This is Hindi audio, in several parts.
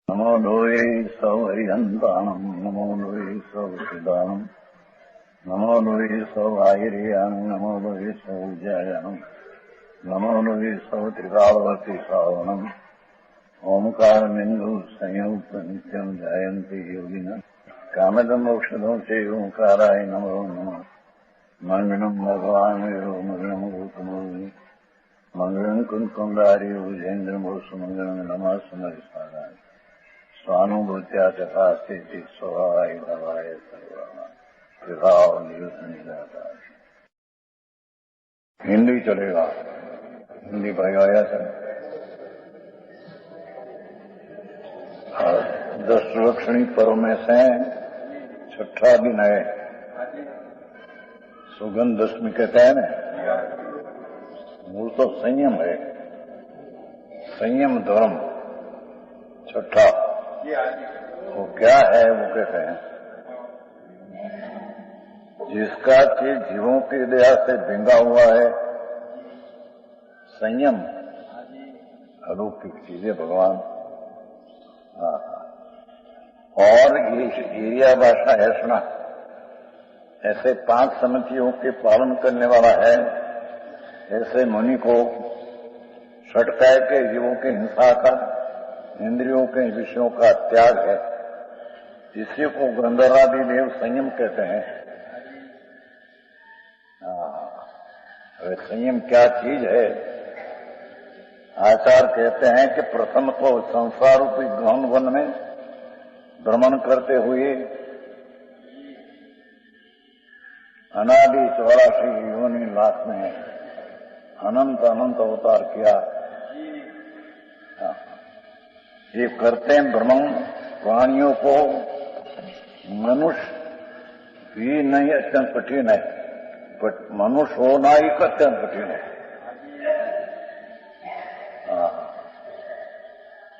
नमो लोये सौहरिहन्ताणम् नमो लोये सौसिदानम् नमो लोये सौभागिर्यानम् नमो लोये सौज्यायानम् नमो लोये सौत्रिकावती सावनम् ओंकारमिन्दु संयुक्त नित्यम् जायन्ति योगिनः कामदमोक्षदं च ओंकाराय नमो नमः मङ्गलम् भगवान् विष्णु मङ्गलम् गौतमोऽग्नि मङ्गलम् कुन्कुण्डारि भुजेन्द्रमोसुमङ्गलम् नमः सुमरिसाराय स्वानुभूत्या चकास्ते स्वभावाय भवाय सर्वः विभाव निजाता। हिंदी चलेगा, हिंदी भगाया सर। 10 रोक्षणी पर्व में से 6ठा दिन है, सुगंध दशमी कहते हैं ना। मूल तो संयम है, संयम धर्म 6ठा। वो क्या है? वो कहते हैं जिसका कि जीवों की दया से भिंगा हुआ है संयम, अलौकिक चीजें भगवान। और ये एरिया भाषा है सुना, ऐसे 5 समितियों के पालन करने वाला है। ऐसे मुनि को षटकाय के जीवों के हिंसा का, इंद्रियों के विषयों का त्याग है। इसी को गंधर्वादि देव संयम कहते हैं। संयम क्या चीज है? आचार्य कहते हैं कि प्रथम तो संसार रूपी गहन वन में भ्रमण करते हुए अनादि 84 योनि लाख में अनंत अनंत अवतार किया। ये करते हैं भ्रमण प्राणियों को। मनुष्य भी नहीं अत्यंत कठिन है, बट मनुष्य होना ही अत्यंत कठिन है।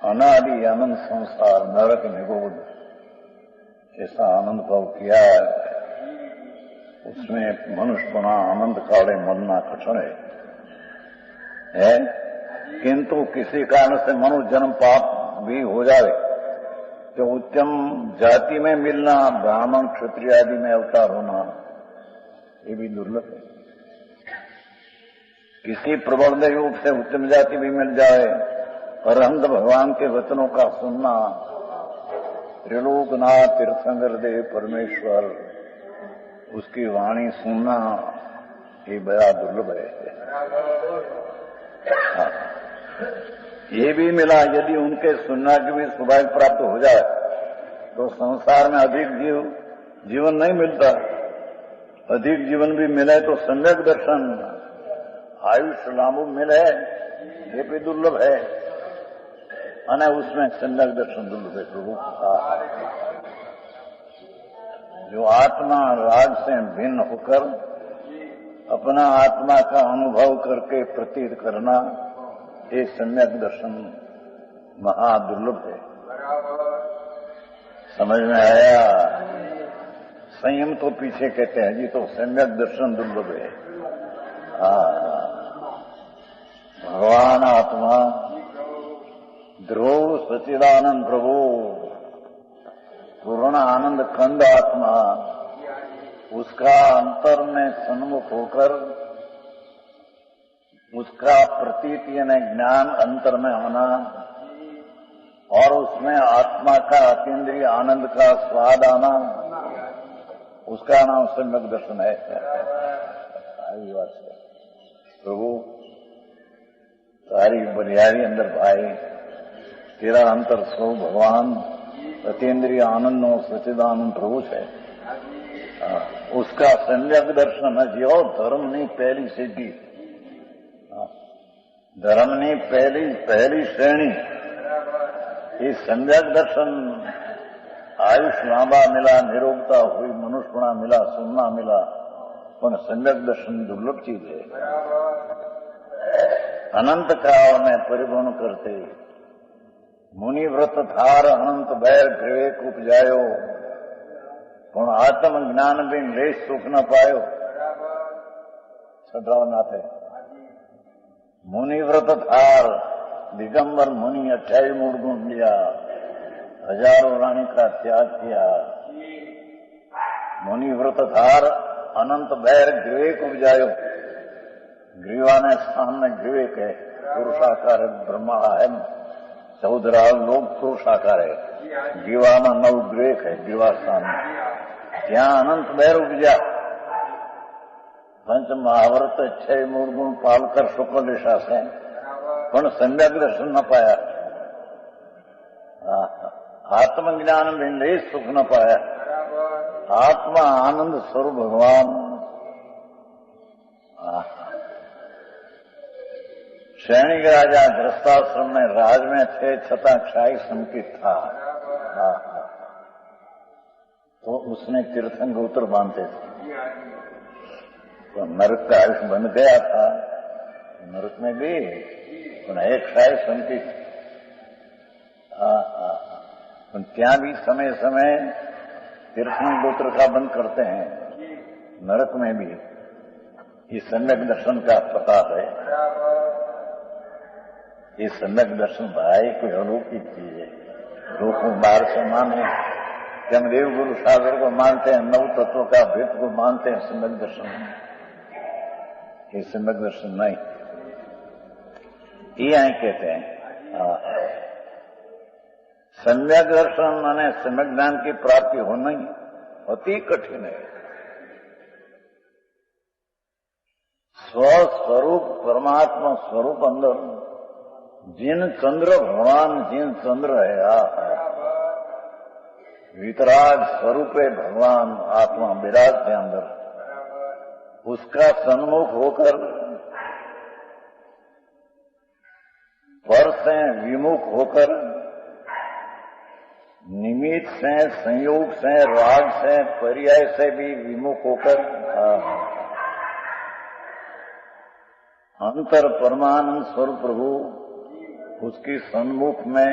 अनादि आनंद संसार नरक निगोद ऐसा आनंद भाव किया है, उसमें मनुष्य बना आनंद काले मरना कठिन है। किंतु किसी कारण से मनुष्य जन्म पाप भी हो जाए तो उत्तम जाति में मिलना, ब्राह्मण क्षत्रिय आदि में अवतार होना, ये भी दुर्लभ है। किसी प्रबल योग से उत्तम जाति भी मिल जाए, परमहंस भगवान के वचनों का सुनना, त्रिलोकनाथ तीर्थंकर देव परमेश्वर उसकी वाणी सुनना, ये बड़ा दुर्लभ है। ये भी मिला, यदि उनके सुनना की भी सौभाग्य प्राप्त हो जाए तो संसार में अधिक जीवन नहीं मिलता। अधिक जीवन भी मिले तो सम्यक दर्शन, आयुष लाभ मिले, ये भी दुर्लभ है। अने उसमें सम्यक दर्शन दुर्लभ है। प्रभु जो आत्मा राग से भिन्न होकर अपना आत्मा का अनुभव करके प्रतीत करना, ये सम्यक दर्शन महादुर्लभ है। समझ में आया? संयम तो पीछे कहते हैं जी, तो सम्यक दर्शन दुर्लभ है। भगवान आत्मा ध्रुव सच्चिदानंद प्रभु पूर्ण आनंद खंड आत्मा, उसका अंतर में सन्मुख होकर उसका प्रतीत यानी ज्ञान अंतर में होना और उसमें आत्मा का अतीन्द्रिय आनंद का स्वाद आना, उसका नाम सम्यक दर्शन है। प्रभु सारी बलिहारी अंदर भाई, तेरा अंतर सो भगवान अतीन्द्रिय आनंद और सच्चिदानंद प्रभु है। उसका सम्यक दर्शन है जी। और धर्म नहीं पहली सिद्धि, धर्म नहीं पहली श्रेणी। ये सम्यक दर्शन आयुष लांबा मिला, निरोगता हुई, मनुष्यपणा मिला, सुनना मिला, पर सम्यक दर्शन दुर्लभ चीज है। अनंत काल में परिभ्रमण करते मुनि व्रत धार अनंत बैर विवेक उपजायो, पण आत्म ज्ञान भी लेश सुख न पायो। सदानाथ है मुनि व्रत धार दिगंबर मुनि 28 मूल गुण लिया। हजारों रानी का त्याग किया। मुनि व्रत धार अनंत बैर विवेक उपजायो। ग्रीवा ने स्थान में विवेक है, पुरुषाकार है, ब्रह्मा है, 14 लोग पुरुषाकार है, ग्रीवा में 9 विवेक है। ग्रीवा स्थान में ત્યાં અનંત બેર ઉપજ્યા। પંચ મહાવ્રત 6 મૂળ ગુણ પાલકર શુક્લ દિશા છે, પણ સમ્યક દર્શન ન પાયા। આત્મજ્ઞાન બિંદે સુખ ન પાયા। આત્મા આનંદ સ્વરૂપ ભગવાન। सैनिक राजा गृहस्थाश्रम में राज में थे, छता क्षाई संकित था। तो उसने तीर्थंकर बांधते थे, तो नरक का आयुष बन गया था। नरक में भी एक क्षाई संकित। ત્યાં भी समय समय तीर्थंकर का बंद करते हैं। नरक में भी ये सम्यक दर्शन का प्रताप है। ये सम्यक दर्शन भाई कोई अलौकिक चीज है। लोग बाहर से माने कि हम देव गुरु सागर को मानते हैं, 9 तत्व का भेद को मानते हैं, सम्यक दर्शन। ये सम्यक दर्शन नहीं, ये आई कहते हैं। सम्यक दर्शन અને सम्यक ज्ञान की प्राप्ति होना ही अति कठिन है। स्वस्वरूप परमात्मा स्वरूप अंदर जिन चंद्र भगवान, जिन चंद्र है वितराग स्वरूप है भगवान, आत्मा विराज के अंदर, उसका सन्मुख होकर पर से विमुख होकर, निमित्त से, संयोग से, राग से, पर्याय से भी विमुख होकर अंतर परमानंद स्वरूप प्रभु उसकी सन्मुख में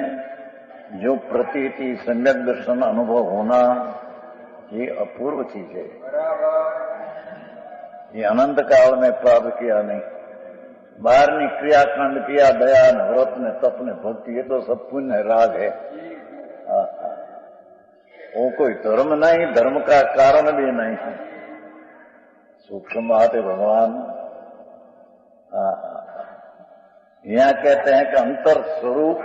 जो प्रतीति सम्यक दर्शन अनुभव होना, ये अपूर्व चीज है। ये अनंत काल में प्राप्त किया नहीं। बाहर ने क्रियाकांड किया, दया ने व्रत ने तप ने भक्ति, ये तो सब पुण्य राग है। वो कोई धर्म नहीं, धर्म का कारण भी नहीं है। सूक्ष्म बात है भगवान। यहाँ कहते हैं कि अंतर स्वरूप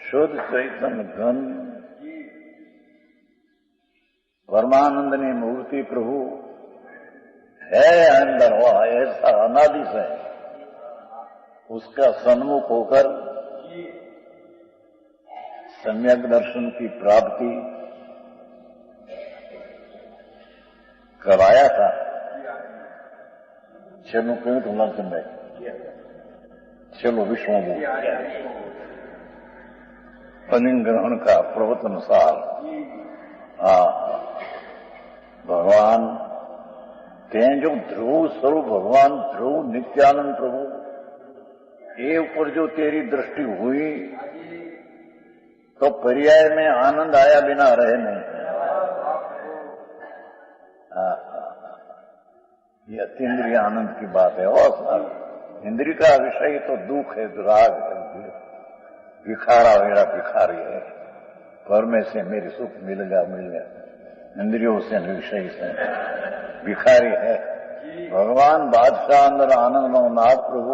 शुद्ध चैतन्य घन परमानंदनी मूर्ति प्रभु है अंदर, वह ऐसा अनादि से उसका सन्मुख होकर सम्यक दर्शन की प्राप्ति कराया था। चलो क्यों तो लक्षण है, चलो विष्णु अलिंग ग्रहण का प्रवचन सार। भगवान ते जो ध्रुव स्वरूप भगवान, ध्रुव नित्यानंद प्रभु, ये ऊपर जो तेरी दृष्टि हुई तो पर्याय में आनंद आया बिना रहे नहीं। ये अतीन्द्रिय आनंद की बात है। और इंद्रिय का विषय तो दुख है, राग है, भिखारा मेरा भिखारी है, पर में से मेरी सुख मिल गया। इंद्रियों से विषय से भिखारी है। भगवान बादशाह अंदर आनंद नाथ प्रभु,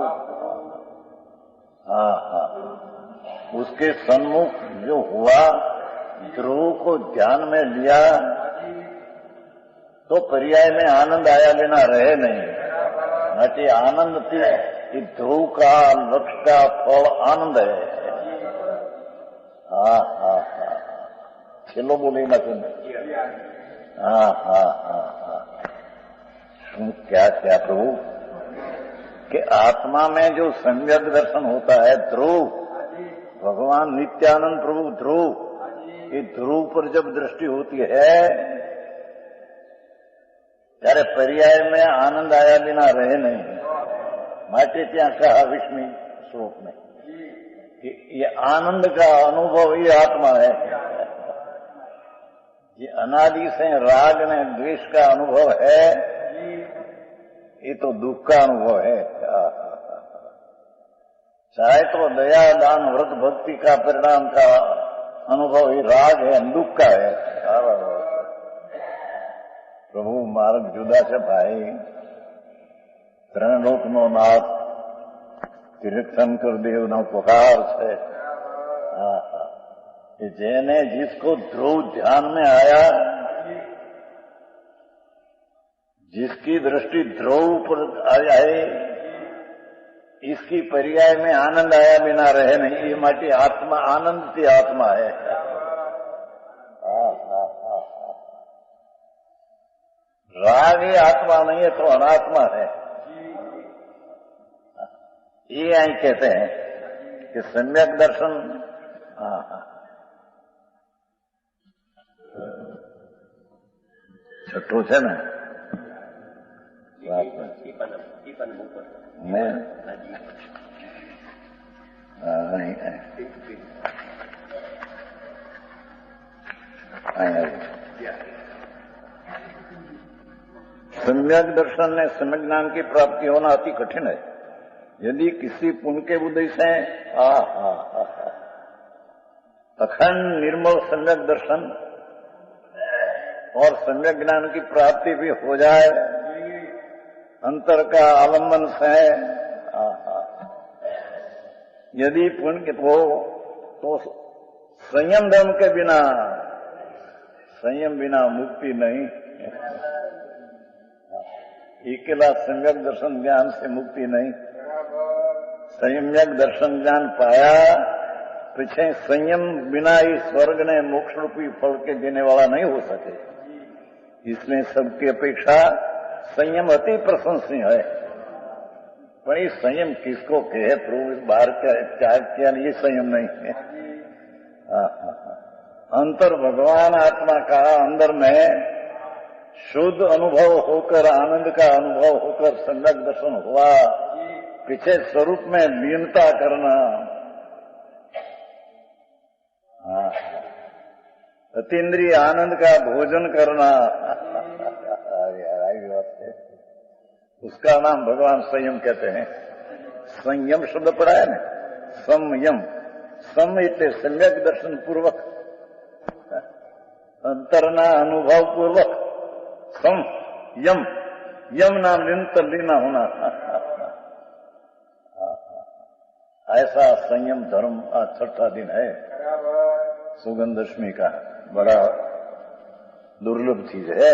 उसके सन्मुख जो हुआ, ध्रुव को ध्यान में लिया तो पर्याय में आनंद आया बिना रहे नहीं। नटी आनंद थी, ध्रुव का लक्ष्य का फल आनंद है। छेल्लो बोली ना तुम। क्या क्या प्रभु कि आत्मा में जो सम्यक दर्शन होता है, ध्रुव भगवान नित्यानंद प्रभु ध्रुव, ये ध्रुव पर जब दृष्टि होती है ત્યારે पर्याय में आनंद आया बिना रहे नहीं। माटे ત્યાં कहा विष्णु श्लोक में कि ये आनंद का अनुभव ये आत्मा है। ये अनादि से राग ने द्वेष का अनुभव है, ये तो दुख का अनुभव है। चाहे तो दया दान व्रत भक्ति का परिणाम का अनुभव अनुभव ये राग है, दुख का है। प्रभु मार्ग जुदा છે ભાઈ, ત્રણ લોકનો નાથ તીર્થંકર દેવનો પુકાર છે। જેને जिसको ध्रुव ध्यान में आया, जिसकी दृष्टि ध्रुव पर आए, इसकी पर्याय में आनंद आया बिना रहे नहीं। ये माटी आत्मा आनंद की आत्मा है। राग ये आत्मा नहीं है तो अनात्मा है। ये यही कहते हैं कि सम्यक दर्शन। छठो है ना मैं सम्यक दर्शन ने सम्यक ज्ञान की प्राप्ति होना अति कठिन है। यदि किसी पुण्य के उदय से अखंड निर्मल सम्यक दर्शन और सम्यक ज्ञान की प्राप्ति भी हो जाए, अंतर का आलम्बन से यदि पुण्य हो तो संयम धर्म के बिना, संयम बिना मुक्ति नहीं। अकेला सम्यक दर्शन ज्ञान से मुक्ति नहीं। संयम्यक दर्शन ज्ञान पाया पीछे संयम बिना इस स्वर्ग ने मोक्ष रूपी फल के देने वाला नहीं हो सके। इसलिए सबकी अपेक्षा संयम अति प्रशंसनीय है। पर ये संयम किसको कहे प्रभु? बाहर क्या ये संयम नहीं है। अंतर भगवान आत्मा का अंदर में शुद्ध अनुभव होकर, आनंद का अनुभव होकर सम्यक दर्शन हुआ, पीछे स्वरूप में लीनता करना, अतीन्द्रिय आनंद का भोजन करना, उसका नाम भगवान संयम कहते हैं। संयम शब्द पड़ा है ना, संयम। सम એટલે सम्यक दर्शन पूर्वक, अंतरना अनुभव पूर्वक। सम यम, यम नाम निरंतर लीना होना। ऐसा संयम धर्म आज छठा दिन है सुगंध दशमी का। बड़ा दुर्लभ चीज है।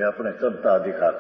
अपने चलता अधिकार